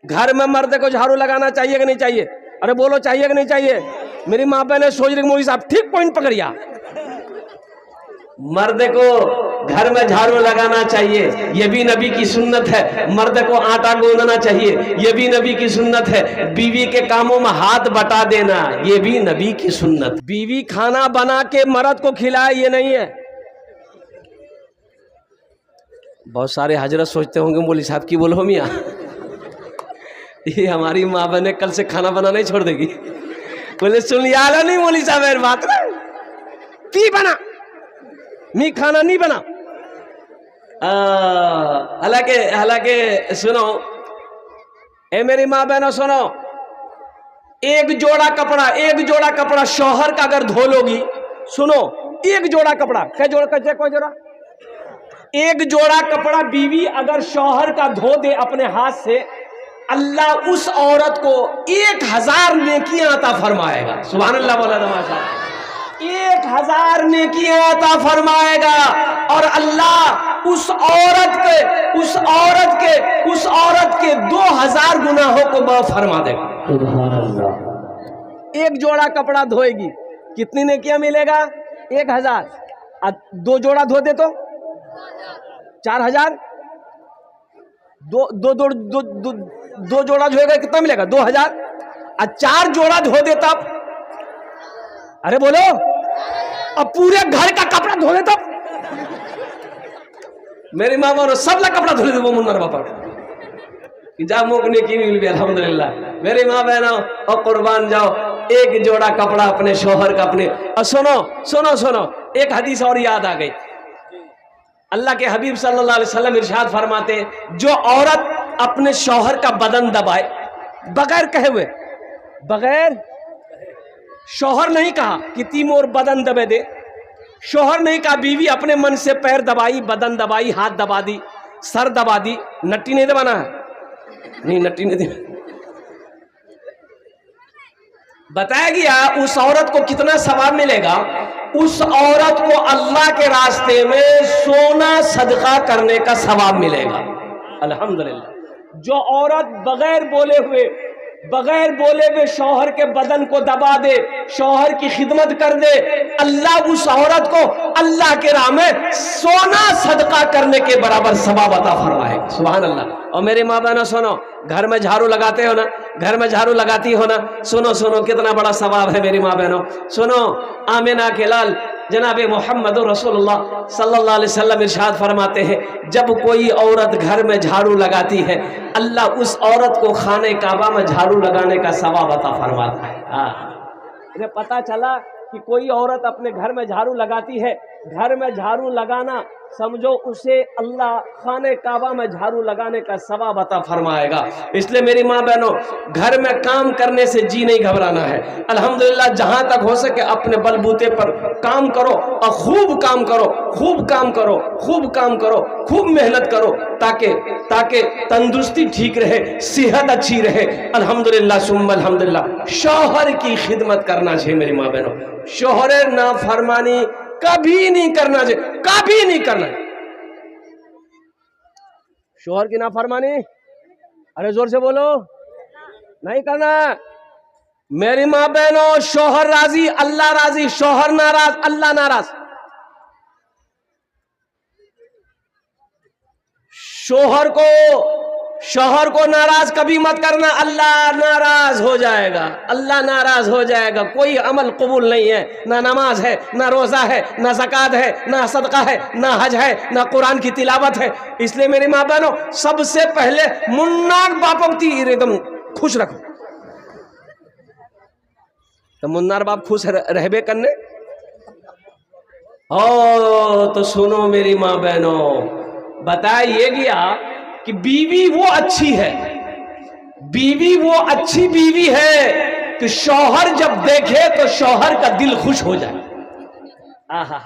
घर में मर्द को झाड़ू लगाना चाहिए कि नहीं चाहिए? अरे बोलो, चाहिए कि नहीं चाहिए? मेरी माँ बहन सोच रही मौलवी साहब ठीक पॉइंट पकड़िया। मर्द को घर में झाड़ू लगाना चाहिए, ये भी नबी की सुन्नत है। मर्द को आटा गूंदना चाहिए, ये भी नबी की सुन्नत है। बीवी के कामों में हाथ बटा देना, ये भी नबी की सुन्नत। बीवी खाना बना के मर्द को खिलाए, ये नहीं है। बहुत सारे हजरत सोचते होंगे मौलवी साहब की बोलो मियाँ, ये हमारी माँ बहने कल से खाना बनाना ही छोड़ देगी। बोले सुन यार नहीं मौलवी साहब मेरी बात ना, की बना मी खाना नहीं बना। हालांकि सुनो ए मेरी माँ बहनों सुनो, एक जोड़ा कपड़ा शौहर का अगर धो लोगी, सुनो एक जोड़ा कपड़ा, क्या जोड़ा कच्चे कोई जोड़ा, एक जोड़ा कपड़ा बीवी अगर शौहर का धो दे अपने हाथ से, अल्लाह उस औरत को 1000 नेकियां अता फरमाएगा। सुभान अल्लाह बोला तमाशा, 1000 नेकियां अता फरमाएगा। और अल्लाह उस औरत के 2000 गुनाहों को माफ फरमा देगा। एक जोड़ा कपड़ा धोएगी, कितनी नेकियां मिलेगा? 1000। 2 जोड़ा धो दे तो 4000। दो जोड़ा धोएगा कितना मिलेगा? 2000। और 4 जोड़ा धो दे तब, अरे बोलो, अब पूरे घर का कपड़ा धो दे तब। मेरी माँ बोलो सब ला कपड़ा धो दे वो मुन्नर बापा जा मोकने की मिल भी अल्हम्दुलिल्लाह। मेरी माँ बहनों और कुर्बान जाओ, एक जोड़ा कपड़ा अपने शौहर का अपने। और सुनो एक हदीस और याद आ गई। अल्लाह के हबीब सल्लल्लाहु अलैहि वसल्लम इरशाद फरमाते, जो औरत अपने शौहर का बदन दबाए, बगैर कहे हुए, बगैर शौहर नहीं कहा कि तीमोर बदन दबे दे, शौहर नहीं कहा, बीवी अपने मन से पैर दबाई, बदन दबाई, हाथ दबा दी, सर दबा दी, नट्टी नहीं दबाना है, नहीं नट्टी नहीं दबाना। बताया गया उस औरत को कितना सवाब मिलेगा। उस औरत को अल्लाह के रास्ते में सोना सदका करने का सवाब मिलेगा। अल्हम्दुलिल्लाह। जो औरत बगैर बोले हुए शौहर के बदन को दबा दे, शौहर की खिदमत कर दे, अल्लाह उस औरत को अल्लाह के राह में सोना सदका करने के बराबर सवाब अता फरमाएगा। सुभान अल्लाह। और मेरे माँ बहनों सुनो, घर में झाड़ू लगाते हो ना, घर में झाड़ू लगाती हो ना, सुनो कितना बड़ा सवाब है मेरी माँ बहनों। सुनो, आमिना के लाल जनाब मोहम्मद रसूलुल्लाह सल्लल्लाहु अलैहि वसल्लम इरशाद फरमाते हैं, जब कोई औरत घर में झाड़ू लगाती है, अल्लाह उस औरत को खाने काबा में झाड़ू लगाने का सवाब अता फरमाता है। इन्हें पता चला कि कोई औरत अपने घर में झाड़ू लगाती है, घर में झाड़ू लगाना समझो उसे अल्लाह खाने काबा में झाड़ू लगाने का सवाब अता फरमाएगा। इसलिए मेरी माँ बहनों, घर में काम करने से जी नहीं घबराना है। अल्हम्दुलिल्लाह, जहां तक हो सके अपने बलबूते पर काम करो और खूब काम करो, खूब मेहनत करो, ताकि तंदुरुस्ती ठीक रहे, सेहत अच्छी रहे। अल्हम्दुलिल्लाह सुम्मा अल्हम्दुलिल्लाह। शौहर की खिदमत करना चाहिए मेरी माँ बहनों, शौहर ना फरमानी कभी नहीं करना चाहिए, कभी नहीं करना। शौहर की नाफरमानी, अरे जोर से बोलो, नहीं करना। मेरी माँ बहनों, शौहर राजी अल्लाह राजी, शौहर नाराज अल्लाह नाराज। शौहर को नाराज कभी मत करना, अल्लाह नाराज हो जाएगा, अल्लाह नाराज हो जाएगा। कोई अमल कबूल नहीं है, ना नमाज है, ना रोजा है, ना ज़कात है, ना सदका है, ना हज है, ना कुरान की तिलावत है। इसलिए मेरी माँ बहनों, सबसे पहले मुन्नार बाप की एकदम खुश रखो, तो मुन्नार बाप खुश रहबे करने। तो सुनो मेरी माँ बहनों, बताइए गया कि बीवी वो अच्छी है, बीवी वो अच्छी बीवी है कि शौहर जब देखे तो शौहर का दिल खुश हो जाए। आहा,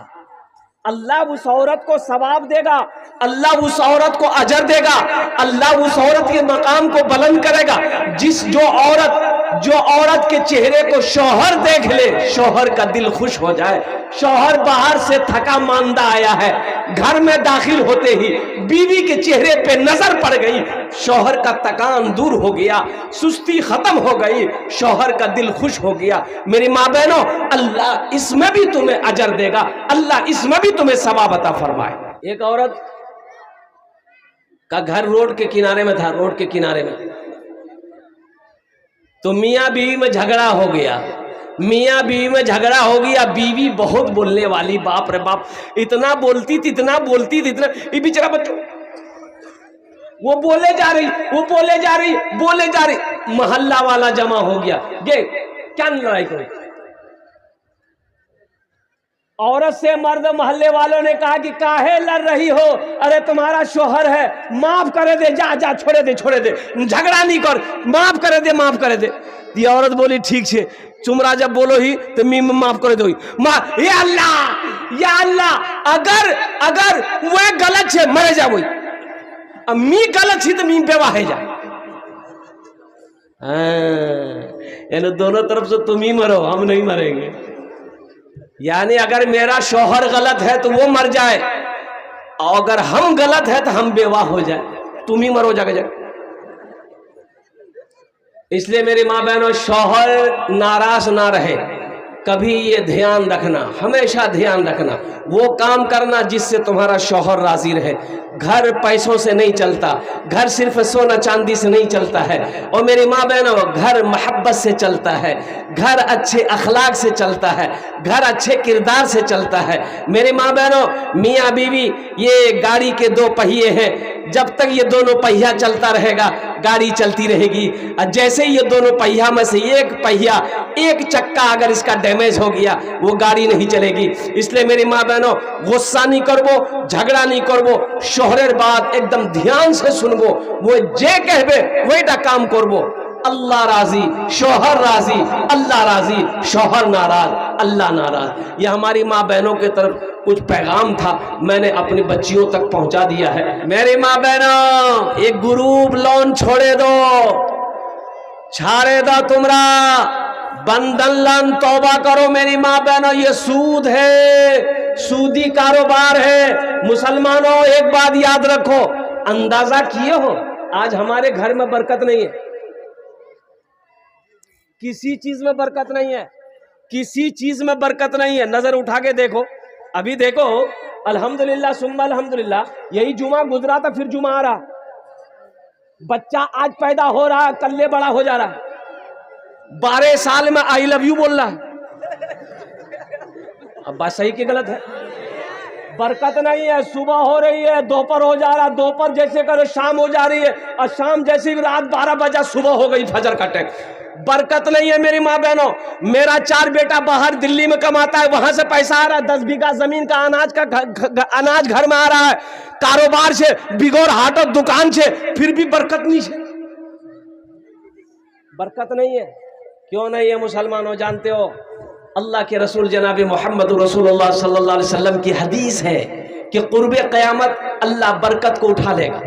अल्लाह उस औरत को सवाब देगा, अल्लाह उस औरत को अजर देगा, अल्लाह उस औरत के मकाम को बुलंद करेगा। जो औरत जो औरत के चेहरे को शौहर देख ले, शौहर का दिल खुश हो जाए। शौहर बाहर से थका मांदा आया है, घर में दाखिल होते ही बीवी के चेहरे पे नजर पड़ गई, शौहर का थकान दूर हो गया, सुस्ती खत्म हो गई, शौहर का दिल खुश हो गया। मेरी माँ बहनों, अल्लाह इसमें भी तुम्हें अजर देगा, अल्लाह इसमें भी तुम्हें सवाब अता फरमाए। एक औरत का घर रोड के किनारे में था, रोड के किनारे में, तो मियाँ बीवी में झगड़ा हो गया। मियाँ बीवी में झगड़ा हो गया, बीवी बहुत बोलने वाली, बाप रे बाप, इतना बोलती थी, इतना बोलती थी, इतना, ये बेचारा बच्चों वो बोले जा रही, वो बोले जा रही, बोले जा रही, मोहल्ला वाला जमा हो गया। ये क्या लड़ाई करी? औरत से मर्द मोहल्ले वालों ने कहा कि काहे लड़ रही हो, अरे तुम्हारा शोहर है, माफ करे दे, जा जा, छोड़े दे, छोड़े दे, झगड़ा नहीं कर, माफ करे दे, माफ करे दे। ये औरत बोली ठीक है, चुमरा जब बोलो ही तो मी माफ करे दो। या अल्लाह, या अल्लाह, अगर अगर वह गलत है मरे जा, वही अब मी गलत थी तो मी बेवाह जा। यानी दोनों तरफ से तुम ही मरो, हम नहीं मरेंगे। यानी अगर मेरा शौहर गलत है तो वो मर जाए, और अगर हम गलत है तो हम बेवाह हो जाए, तुम ही मरो जाके जाए। इसलिए मेरी माँ बहनों, शौहर नाराज ना रहे, कभी ये ध्यान रखना, हमेशा ध्यान रखना, वो काम करना जिससे तुम्हारा शौहर राजी रहे। घर पैसों से नहीं चलता, घर सिर्फ सोना चांदी से नहीं चलता है। और मेरी माँ बहनों, घर मोहब्बत से चलता है, घर अच्छे अखलाक से चलता है, घर अच्छे किरदार से चलता है। मेरी माँ बहनों, मियाँ बीवी ये गाड़ी के दो पहिए हैं, जब तक ये दोनों पहिया चलता रहेगा गाड़ी चलती रहेगी। और जैसे ही ये दोनों पहिया में से एक पहिया, एक चक्का अगर इसका डैमेज हो गया, वो गाड़ी नहीं चलेगी। इसलिए मेरी माँ बहनों, गुस्सा नहीं करबो, झगड़ा नहीं करबो, शोहरेर बात एकदम ध्यान से सुनबो, वो जे कहबे वहीटा काम करबो। अल्लाह राजी, शौहर राजी, अल्लाह राजी, शौहर नाराज, अल्लाह नाराज। ये हमारी माँ बहनों की तरफ कुछ पैगाम था, मैंने अपनी बच्चियों तक पहुंचा दिया है। मेरी माँ बहनों, एक ग्रुप लोन छोड़े दो, छाड़े दो तुमरा, बंधन लोन तौबा करो। मेरी माँ बहनों, ये सूद है, सूदी कारोबार है। मुसलमानों, एक बात याद रखो, अंदाजा किए हो आज हमारे घर में बरकत नहीं है, किसी चीज में बरकत नहीं है, किसी चीज में बरकत नहीं है। नजर उठा के देखो, अभी देखो, अल्हम्दुलिल्लाह सुम्मा अल्हम्दुलिल्लाह, यही जुमा गुजरा था, फिर जुमा आ रहा, बच्चा आज पैदा हो रहा है, कल बड़ा हो जा रहा है, 12 साल में आई लव यू बोल रहा है। अब बात सही कि गलत है? बरकत नहीं है। सुबह हो रही है, दोपहर हो जा रहा, दोपहर जैसे करो शाम हो जा रही है, और शाम जैसी रात 12 बजा सुबह हो गई, फजर का टाइम। बरकत नहीं है मेरी माँ बहनों। मेरा 4 बेटा बाहर दिल्ली में कमाता है, वहां से पैसा आ रहा है, 10 बीघा जमीन का अनाज घर में आ रहा है, कारोबार से, बिगोर हाटो दुकान से, फिर भी बरकत नहीं है, बरकत नहीं है। क्यों नहीं है मुसलमानों? जानते हो, अल्लाह के रसूल जनाब मोहम्मद रसूलुल्लाह सल्लल्लाहु अलैहि वसल्लम की हदीस है कि कुर्ब क़यामत अल्लाह बरकत को उठा लेगा,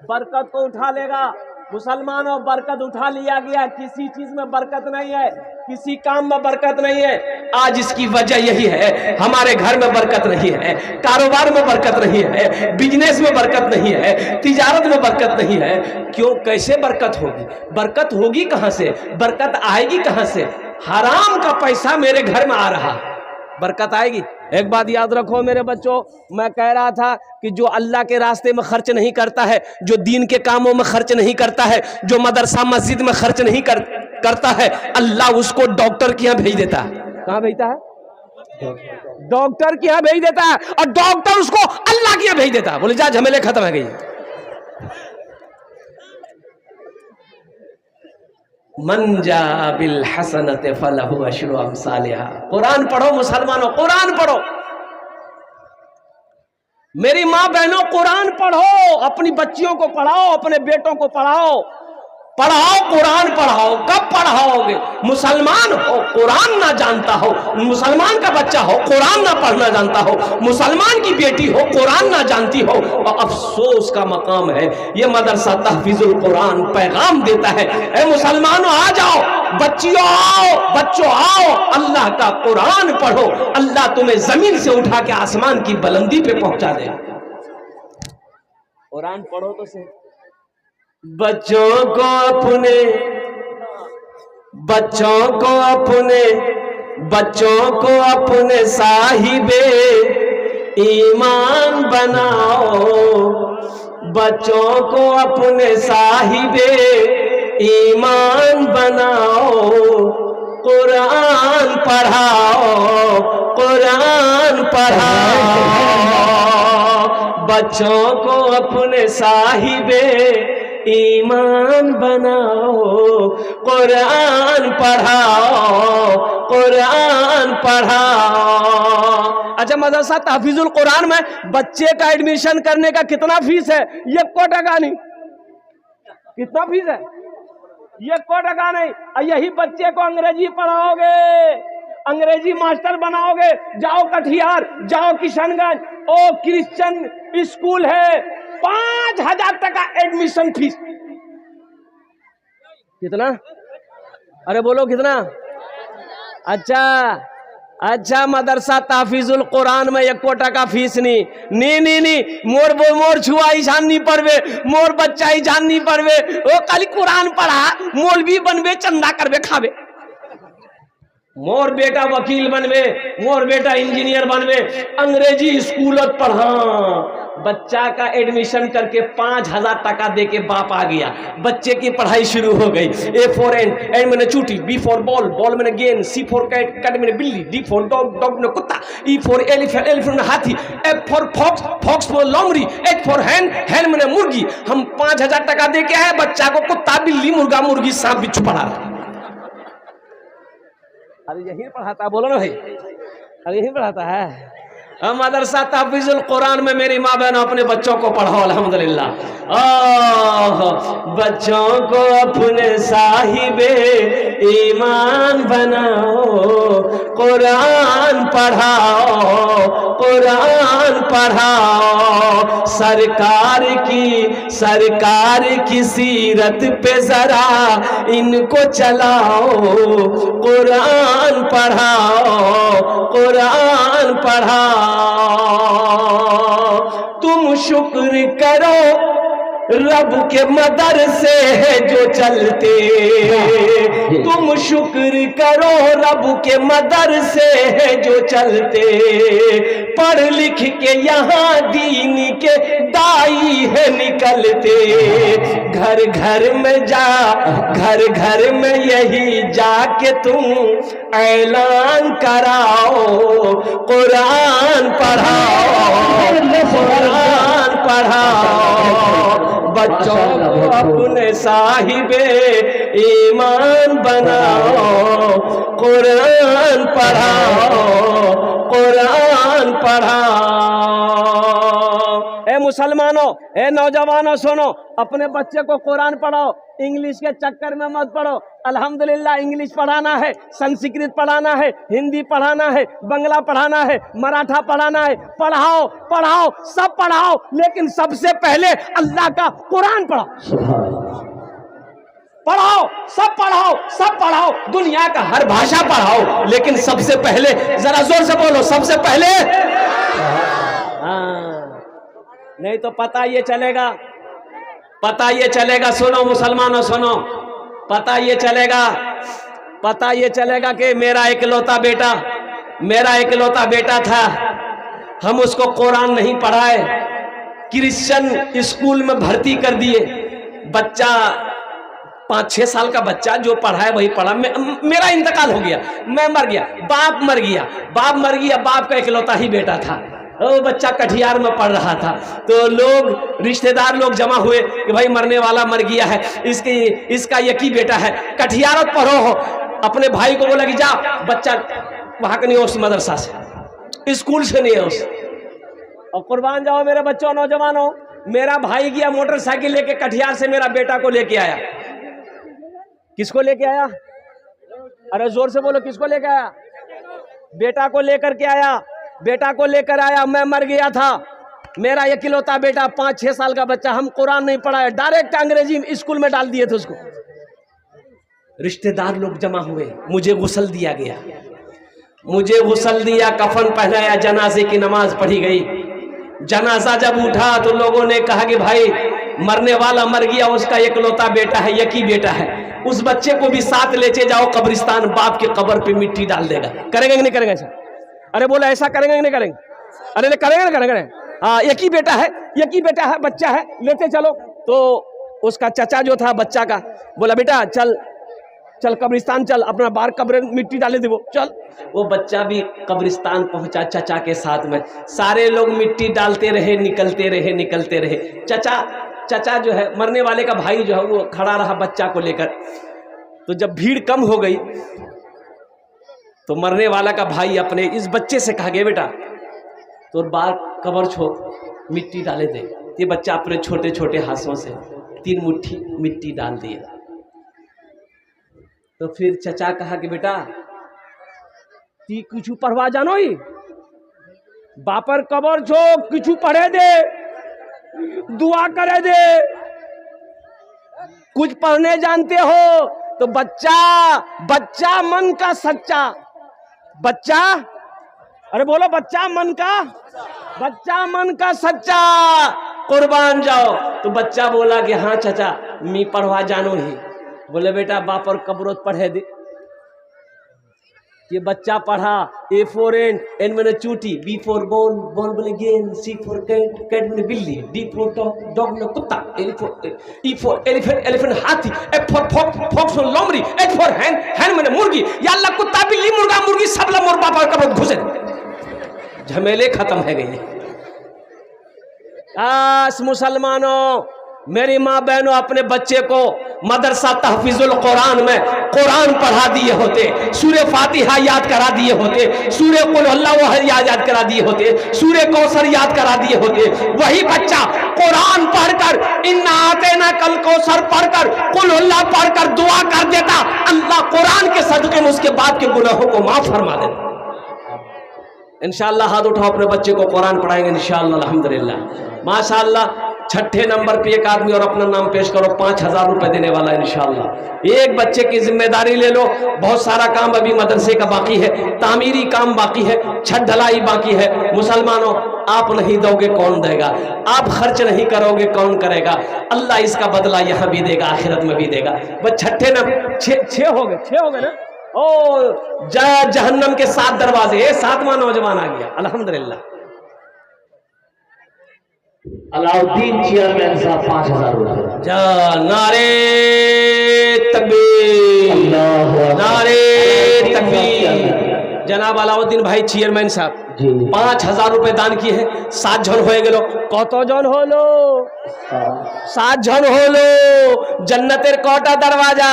बरकत को उठा लेगा। मुसलमानों, बरकत उठा लिया गया, किसी चीज में बरकत नहीं है, किसी काम में बरकत नहीं है। आज इसकी वजह यही है, हमारे घर में बरकत नहीं है, कारोबार में बरकत नहीं है, बिजनेस में बरकत नहीं है, तिजारत में बरकत नहीं है। क्यों? कैसे बरकत होगी? बरकत होगी कहां से? बरकत आएगी कहां से? हराम का पैसा मेरे घर में आ रहा, बरकत आएगी? एक बात याद रखो मेरे बच्चों, मैं कह रहा था कि जो अल्लाह के रास्ते में खर्च नहीं करता है, जो दीन के कामों में खर्च नहीं करता है, जो मदरसा मस्जिद में खर्च नहीं करता है, अल्लाह उसको डॉक्टर के यहाँ भेज देता है। कहाँ भेजता है? डॉक्टर के यहाँ भेज देता है, और डॉक्टर उसको अल्लाह के यहाँ भेज देता है। बोले जा, झमेले खत्म है गई। मन जा बिल हसनत फलहु अशरु अमसालिहा। कुरान पढ़ो मुसलमानों, कुरान पढ़ो। मेरी माँ बहनों, कुरान पढ़ो, अपनी बच्चियों को पढ़ाओ, अपने बेटों को पढ़ाओ। पढ़ाओ, कुरान पढ़ाओ। कब पढ़ाओगे? मुसलमान हो, कुरान ना जानता हो, मुसलमान का बच्चा हो, कुरान ना पढ़ना जानता हो, मुसलमान की बेटी हो, कुरान ना जानती हो, और अफसोस का मकाम है। ये मदरसा तहफीजुल कुरान पैगाम देता है, ए मुसलमानों आ जाओ, बच्चियों आओ, बच्चों आओ, अल्लाह का कुरान पढ़ो, अल्लाह तुम्हें जमीन से उठा के आसमान की बुलंदी पे पहुंचा देगा। कुरान पढ़ो तो सही। बच्चों को अपने साहिबे ईमान बनाओ, बच्चों को अपने साहिबे ईमान बनाओ, कुरान पढ़ाओ, कुरान पढ़ाओ, बच्चों को अपने साहिबे ईमान बनाओ, कुरान पढ़ाओ, कुरान पढ़ाओ। अच्छा, मदरसा तहफीजुल कुरान में बच्चे का एडमिशन करने का कितना फीस है? 1 टका नहीं। कितना फीस है? 1 टका नहीं। यही बच्चे को अंग्रेजी पढ़ाओगे, अंग्रेजी मास्टर बनाओगे, जाओ कटिहार, जाओ किशनगंज, ओ क्रिश्चियन स्कूल है, 5,000 टका एडमिशन फीस। कितना? अरे बोलो कितना? अच्छा, मदरसा तहफीजुल कुरान में 1 टका फीस नहीं। मोर छुआ ही जान नहीं पड़वे, मोर बच्चा ही जान नहीं पड़वे, वो खाली कुरान पढ़ा, मौलवी बनवे, चंदा करवे खावे। मोर बेटा वकील बनवे, मोर बेटा इंजीनियर बनवे, अंग्रेजी स्कूल पढ़ा। बच्चा का एडमिशन करके 5,000 टका दे के बाप आ गया, बच्चे की पढ़ाई शुरू हो गई। A for एन मैंने चूटी, B for बॉल, बॉल मैंने गेंद, C for कैट मैंने बिल्ली, D for डॉग, डॉग मैंने कुत्ता, E for एलिफेंट, एलिफेंट मैंने हाथी, F for fox, fox for लोमड़ी, H for हैन, हैन मैंने मुर्गी। हम 5,000 टका दे के आए, बच्चा को कुत्ता, बिल्ली, मुर्गा, मुर्गी, सांप, बिच्छू पढ़ा रहा। अरे यही पढ़ाता, बोलो ना भाई, अरे यही पढ़ाता है। हम मदरसा तहफीजुल कुरान में मेरी माँ बहन अपने बच्चों को पढ़ाओ, अल्हम्दुलिल्लाह। बच्चों को अपने साहिबे ईमान बनाओ, कुरान पढ़ाओ, कुरान पढ़ाओ। सरकार की सीरत पे जरा इनको चलाओ, कुरान पढ़ाओ, कुरान पढ़ाओ। तुम शुक्र करो रब के मदरसे है जो चलते, तुम शुक्र करो रब के मदरसे है जो चलते। पढ़ लिख के यहाँ दीन के दाई है निकलते। घर घर में यही जाके तुम ऐलान कराओ, कुरान पढ़ाओ, कुरान पढ़ाओ। बच्चों को अपने साहिबे ईमान बनाओ, कुरान पढ़ाओ, कुरान पढ़ाओ। ए मुसलमानों, ए नौजवानों, सुनो, अपने बच्चे को कुरान पढ़ाओ, इंग्लिश के चक्कर में मत पढ़ो। अल्हम्दुलिल्लाह इंग्लिश पढ़ाना है, संस्कृत पढ़ाना है, हिंदी पढ़ाना है, बंगला पढ़ाना है, मराठा पढ़ाना है, पढ़ाओ पढ़ाओ, सब पढ़ाओ, लेकिन सबसे पहले अल्लाह का कुरान पढ़ाओ। पढ़ाओ, सब पढ़ाओ, सब पढ़ाओ, दुनिया का हर भाषा पढ़ाओ, लेकिन सबसे पहले, जरा जोर से बोलो, सबसे पहले। नहीं तो पता ये चलेगा, सुनो मुसलमानों सुनो, पता ये चलेगा कि मेरा इकलौता बेटा था, हम उसको कुरान नहीं पढ़ाए, क्रिश्चियन स्कूल में भर्ती कर दिए। बच्चा 5-6 साल का बच्चा जो पढ़ा है वही पढ़ा। मेरा इंतकाल हो गया, मैं मर गया, बाप मर गया, बाप का इकलौता ही बेटा था। वो बच्चा कटिहार में पढ़ रहा था, तो रिश्तेदार लोग जमा हुए कि भाई मरने वाला मर गया है, इसका एक ही बेटा है, कटिहार पढ़ो हो। अपने भाई को बोला कि जा, बच्चा वहां का नहीं हो, उस मदरसा से, स्कूल से नहीं है उस। और कुर्बान जाओ मेरे बच्चों, नौजवानों, मेरा भाई गया मोटरसाइकिल लेके कटिहार से, मेरा बेटा को लेके आया। किसको लेके आया? अरे जोर से बोलो, किसको लेके आया? बेटा को लेकर के आया, बेटा को लेकर आया। मैं मर गया था, मेरा इकलौता बेटा 5-6 साल का बच्चा, हम कुरान नहीं पढ़ाया, डायरेक्ट अंग्रेजी स्कूल में डाल दिए थे उसको। रिश्तेदार लोग जमा हुए, मुझे गुस्ल दिया गया, मुझे गुस्ल दिया, कफन पहनाया, जनाजे की नमाज पढ़ी गई। जनाजा जब उठा तो लोगों ने कहा कि भाई मरने वाला मर गया, उसका इकलौता बेटा है, यकी बेटा है, उस बच्चे को भी साथ लेके जाओ कब्रिस्तान, बाप के कब्र पे मिट्टी डाल देगा। करेंगे कि नहीं करेंगे ऐसा? अरे बोला ऐसा करेंगे कि नहीं करेंगे? अरे नहीं करेंगे ना, करेंगे। हाँ, एक ही बेटा है, एक ही बेटा है, बच्चा है, लेते चलो। तो उसका चचा जो था बच्चा का, बोला बेटा चल चल कब्रिस्तान चल, अपना बाहर कब्र मिट्टी डाले दे, वो चल। वो बच्चा भी कब्रिस्तान पहुंचा चचा के साथ में। सारे लोग मिट्टी डालते रहे, निकलते रहे, निकलते रहे। चचा जो है, मरने वाले का भाई जो है, वो खड़ा रहा बच्चा को लेकर। तो जब भीड़ कम हो गई तो मरने वाला का भाई अपने इस बच्चे से कहा गया बेटा तो बाहर कब्र छोड़, मिट्टी डाले दे। ये बच्चा अपने छोटे छोटे हाथों से 3 मुट्ठी मिट्टी डाल दिया। तो फिर चचा कहा कि बेटा ती कुछ पढ़वा जानो ही, बापर कबर छो, कुछ पढ़े दे, दुआ करे दे, कुछ पढ़ने जानते हो तो बच्चा मन का सच्चा, बच्चा, अरे बोलो बच्चा मन का सच्चा, कुर्बान जाओ। तो बच्चा बोला कि हाँ चचा मी पढ़वा जानो ही। बोले बेटा बापर कब्रोत पढ़े दे। ये बच्चा पढ़ा, A for N मैंने चूटी, B for ball, ball मैंने गेंद, C for cat, cat मैंने बिल्ली, D for dog, dog मैंने कुत्ता, E for elephant, elephant हाथी, F for fox for लोमड़ी, H for hen, hen मैंने मुर्गी। या अल्लाह कुत्ता बिल्ली मुर्गा मुर्गी सब लोग मोर बापर कब्रोत घुसे, झमेले खत्म है गए। आस मुसलमानों, मेरी माँ बहनों, अपने बच्चे को मदरसा तहफीजुल कुरान में कुरान पढ़ा दिए होते, सूरे फातिहा याद करा दिए होते, सूरे कुल अल्लाह याद करा दिए होते, सूरे कौसर याद करा दिए होते, वही बच्चा कुरान पढ़कर, इन्ना आतेना कल कौसर पढ़कर, कुल अल्लाह पढ़कर दुआ कर देता, अल्लाह कुरान के सदके में उसके बाद के गुनाहों को माफ फरमा देता। इंशाअल्लाह हाथ उठाओ, अपने बच्चे को कुरान पढ़ाएंगे इंशाअल्लाह, अल्हम्दुलिल्लाह, माशाअल्लाह। 6ठे नंबर पे एक आदमी और अपना नाम पेश करो, 5000 रुपए देने वाला इंशाअल्लाह। एक बच्चे की जिम्मेदारी ले लो, बहुत सारा काम अभी मदरसे का बाकी है, तामीरी काम बाकी है, छत ढलाई बाकी है। मुसलमानों, आप नहीं दोगे कौन देगा? आप खर्च नहीं करोगे कौन करेगा? अल्लाह इसका बदला यहाँ भी देगा, आखिरत में भी देगा। बस 6ठे नंबर, 6 हो गए ना। ओ जहन्नम के 7 दरवाजे, 7वां नौजवान आ गया, अल्हम्दुलिल्लाह। अलाउद्दीन चेयरमैन साहब 5000 रुपए। नारे तकबीर, नारे तकबीर। जनाब अलाउद्दीन भाई चेयरमैन साहब 5000 रुपए दान किए हैं। 7 जन हो गेलो, कत जन होलो? 7 जन होलो, जन्नतेर कोटा दरवाजा।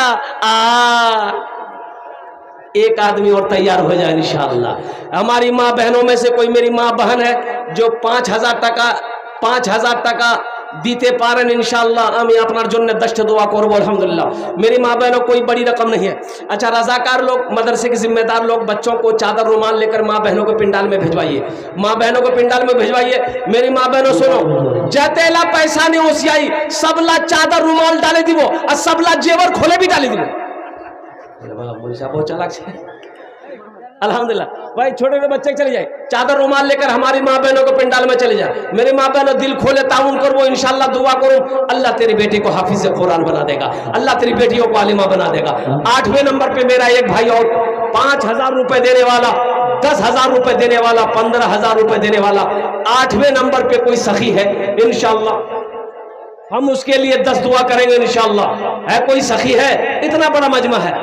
एक आदमी और तैयार हो जाए इंशाअल्लाह। हमारी माँ बहनों में से कोई मेरी माँ बहन है जो 5000 টাকা দিতে পারেন इंशाअल्लाह, আমি আপনার জন্য 10টা दुआ করব अल्हम्दुलिल्लाह। मेरी माँ बहनों कोई बड़ी रकम नहीं है। अच्छा, रजाकार लोग, मदरसे के जिम्मेदार लोग बच्चों को चादर रुमाल लेकर माँ बहनों को पिंडाल में भिजवाइए, माँ बहनों को पिंडाल में भिजवाइए। मेरी माँ बहनों सुनो, जतेला पैसा नहीं ओसियाई, सबला चादर रुमाल डाले दिवो और सबला जेवर खोले भी डाले दिवो। बहुत चालाक है अल्हम्दुलिल्लाह। भाई छोटे छोटे बच्चे चले जाए, चादर रुमाल लेकर हमारी माँ बहनों को पिंडाल में चले जाए। मेरी माँ बहनों दिल खोले, ताउन करो इंशाअल्लाह, दुआ करो, अल्लाह तेरी बेटी को हाफिज कुरान बना देगा, अल्लाह तेरी बेटियों को आलिमा बना देगा। 8वें नंबर पे मेरा एक भाई और 5000 रुपए देने वाला, 10,000 रुपए देने वाला, 15,000 रुपए देने वाला। 8वें नंबर पे कोई सखी है इंशाअल्लाह, हम उसके लिए 10 दुआ करेंगे इंशाअल्लाह। है कोई सखी है? इतना बड़ा मजमा है।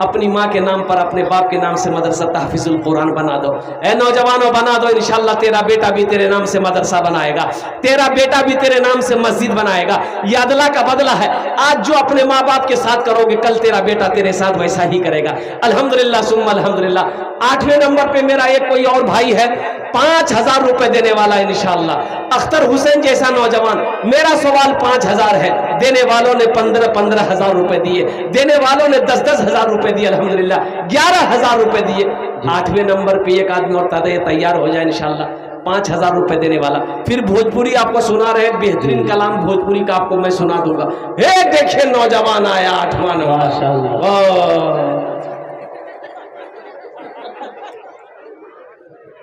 अपनी माँ के नाम पर, अपने बाप के नाम से मदरसा तहफीजुल कुरान बना दो। ए नौजवानों, बना दो इंशाअल्लाह। तेरा बेटा भी तेरे नाम से मदरसा बनाएगा, तेरा बेटा भी तेरे नाम से मस्जिद बनाएगा। ये अदला का बदला है। आज जो अपने माँ बाप के साथ करोगे, कल तेरा बेटा तेरे साथ वैसा ही करेगा। अल्हम्दुलिल्लाह सुम्मा अल्हम्दुलिल्लाह। 8वें नंबर पे मेरा एक कोई और भाई है, 5,000 रुपए देने वाला है इंशाअल्लाह। अख्तर हुसैन जैसा नौजवान, मेरा सवाल 5,000 है, देने वालों ने 15,000 रुपए दिए, देने वालों ने 10,000 रुपए दिए, अल्हम्दुलिल्लाह 11,000 रुपए दिए। 8वें नंबर पे एक आदमी और तैयार हो जाए इंशाअल्लाह, 5,000 रुपए देने वाला। फिर भोजपुरी आपको सुना रहे, बेहतरीन कलाम भोजपुरी का आपको मैं सुना दूंगा। हे देखिए नौजवान आया 8वां नंबर।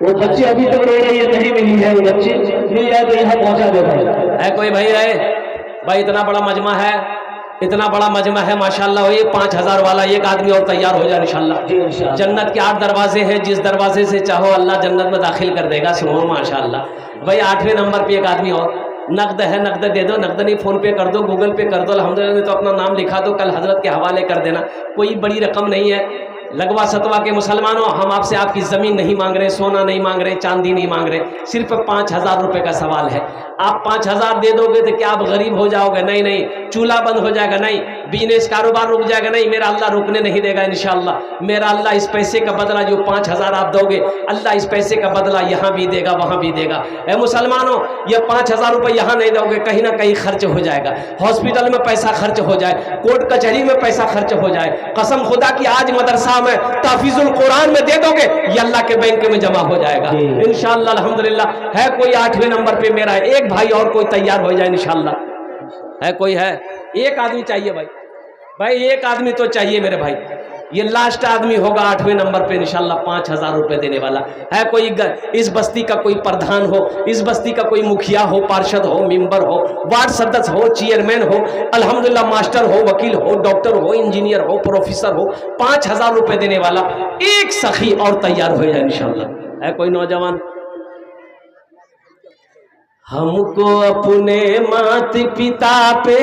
वो बच्चे अभी तक रो रही है, नहीं मिली है, वो बच्चे मिल जाए तो यहाँ पहुंचा दे भाई। है कोई भाई रहे भाई? इतना बड़ा मजमा है, इतना बड़ा मजमा है माशाल्लाह। ये 5,000 वाला एक आदमी और तैयार हो जाए इंशाल्लाह। जन्नत के 8 दरवाजे हैं, जिस दरवाजे से चाहो अल्लाह जन्नत में दाखिल कर देगा। सुनो माशाल्लाह भाई। 8वें नंबर पे एक आदमी और, नकद है नकद दे दो, नकद नहीं फ़ोन पे कर दो, गूगल पे कर दो, अल्हम्दुलिल्लाह तो अपना नाम लिखा दो, कल हजरत के हवाले कर देना। कोई बड़ी रकम नहीं है। लगवा सतवा के मुसलमानों, हम आपसे आपकी ज़मीन नहीं मांग रहे, सोना नहीं मांग रहे, चांदी नहीं मांग रहे, सिर्फ 5,000 रुपये का सवाल है। आप 5,000 दे दोगे तो क्या आप गरीब हो जाओगे? नहीं नहीं, चूल्हा बंद हो जाएगा? नहीं, बिजनेस कारोबार रुक जाएगा? नहीं, मेरा अल्लाह रुकने नहीं देगा इंशाअल्लाह। मेरा अल्लाह इस पैसे का बदला, जो 5,000 आप दोगे, अल्लाह इस पैसे का बदला यहाँ भी देगा, वहाँ भी देगा। ए मुसलमानों, ये 5,000 रुपये यहाँ नहीं दोगे, कहीं ना कहीं खर्च हो जाएगा। हॉस्पिटल में पैसा खर्च हो जाए, कोर्ट कचहरी में पैसा खर्च हो जाए। कसम खुदा की आज मदरसा में ताफीजुल कुरान में दे दोगे, ये अल्लाह के बैंक में जमा हो जाएगा इंशाअल्लाह। अल्हम्दुलिल्लाह। है कोई 8वें नंबर पे मेरा एक भाई और कोई तैयार हो जाए इंशाअल्लाह? है कोई? है एक आदमी चाहिए भाई, भाई एक आदमी तो चाहिए मेरे भाई। ये लास्ट आदमी होगा 8वें नंबर पे इंशाअल्लाह 5,000 रुपए देने वाला। है कोई इस बस्ती का कोई प्रधान हो, इस बस्ती का कोई मुखिया हो, पार्षद हो, मेंबर हो, वार्ड सदस्य हो, चेयरमैन हो, अल्हम्दुलिल्लाह मास्टर हो, वकील हो, डॉक्टर हो, इंजीनियर हो, प्रोफेसर हो, 5,000 रुपए देने वाला एक सखी और तैयार हो जाए इंशाअल्लाह। है कोई नौजवान? हमको अपने माता पिता पे,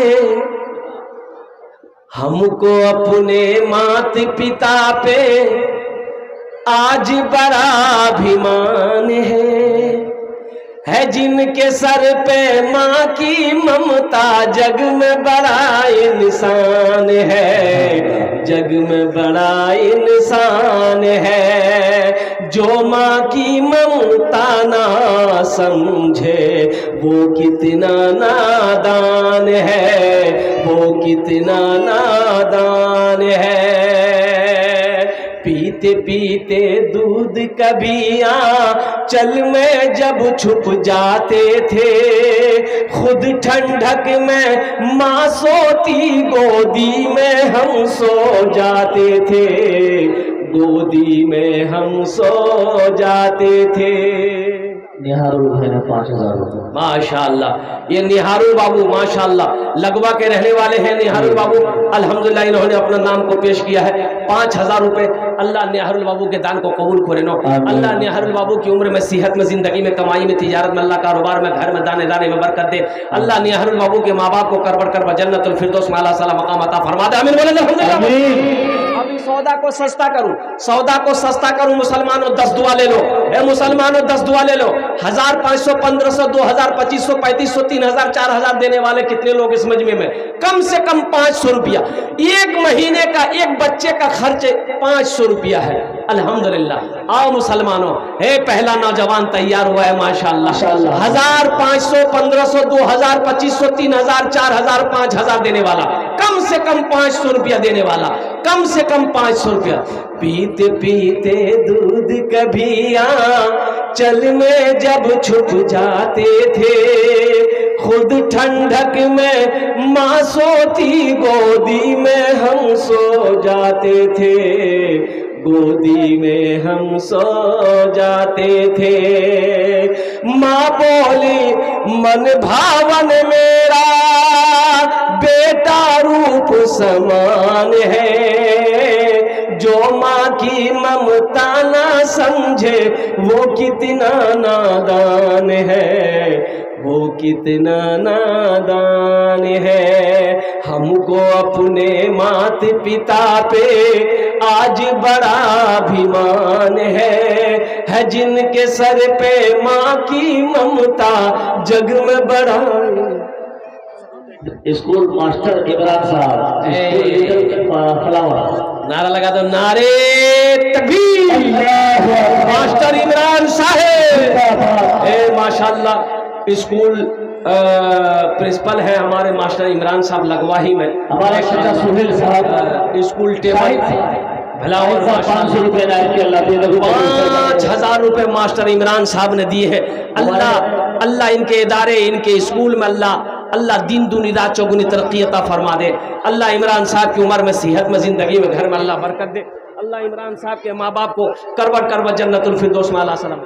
हमको अपने माता पिता पे आज बड़ा अभिमान है जिनके सर पे माँ की ममता, जग में बड़ा इंसान है, जग में बड़ा इंसान है। जो माँ की ममता ना समझे वो कितना नादान है, वो कितना नादान है। पीते पीते दूध कभिया चल में जब छुप जाते थे, खुद ठंडक में माँ सोती, गोदी में हम सो जाते थे, गोदी में हम सो जाते थे। निहारुल भाई ने 5,000 रुपये माशाअल्लाह। ये निहारुल बाबू माशाअल्लाह लगवा के रहने वाले हैं। निहारुल बाबू अल्हम्दुलिल्लाह इन्होंने अपना नाम को पेश किया है। 5,000 रुपए। अल्लाह निहारुल बाबू के दान को कबूल करे नो। अल्लाह निहारुल बाबू की उम्र में, सेहत में, जिंदगी में, कमाई में, तिजारत में, अल्लाह कारोबार में, घर में, दाने दाने में बरकत दे। अल्लाह निहारुल बाबू के माँ बाप को करबर कर जन्नतुल फिरदौस में अल्लाह सला मकाम अता फरमा दे। आमीन बोले अल्हम्दुलिल्लाह। अभी सौदा को सस्ता करूं, सौदा को सस्ता करूं मुसलमानों, 10 दुआ ले लो। ए मुसलमानों 10 दुआ ले लो। 1,000, 500, 1,500, 2,000, 2,500, 3,500, 3,000, 4,000 देने वाले कितने लोग इस मजमे में? कम से कम 500 रुपया। एक महीने का एक बच्चे का खर्च 500 रुपया है। अल्हम्दुलिल्लाह। आओ मुसलमानों, हे पहला नौजवान तैयार हुआ है माशाअल्लाह। 1,000, 500, 1,500, 2,000, 2,500, 3,000, 4,000, 5,000 देने वाला, कम से कम 500 रुपया देने वाला, कम से कम 500 रुपया। पीते पीते दूध कभिया चल में जब छुप जाते थे, खुद ठंडक में माँ सोती, गोदी में हम सो जाते थे, गोदी में हम सो जाते थे। माँ बोली मन भावन मेरा बेटा रूप समान है, जो माँ की ममता ना समझे वो कितना नादान है, वो कितना नादान है। हमको अपने माता पिता पे आज बड़ा अभिमान है जिनके सर पे माँ की ममता, जग में बड़ा। स्कूल मास्टर इमरान साहब, स्कूल लीडर फ्लावर, नारा लगा दो, नारे तकबीर। अल्लाहु अकबर। मास्टर इमरान साहब, माशाल्लाह स्कूल प्रिंसिपल है हमारे मास्टर इमरान साहब लगवाही में। हमारे चाचा सुहेल साहब स्कूल टेबल भला और 500 रुपए नायब के अल्लाह दे दे। 5000 रुपए मास्टर इमरान साहब ने दिए हैं। अल्लाह अल्लाह इनके इदारे इनके स्कूल में अल्लाह दिन दुनी रात चौगुनी तरक्की अता फरमा दे। अल्लाह इमरान साहब की उम्र में सेहत में जिंदगी में घर में अल्लाह बरकत दे। अल्लाह इमरान साहब के माँ बाप को करवट करवट जन्नतुल फिरदौस में अल्लाह सलाम।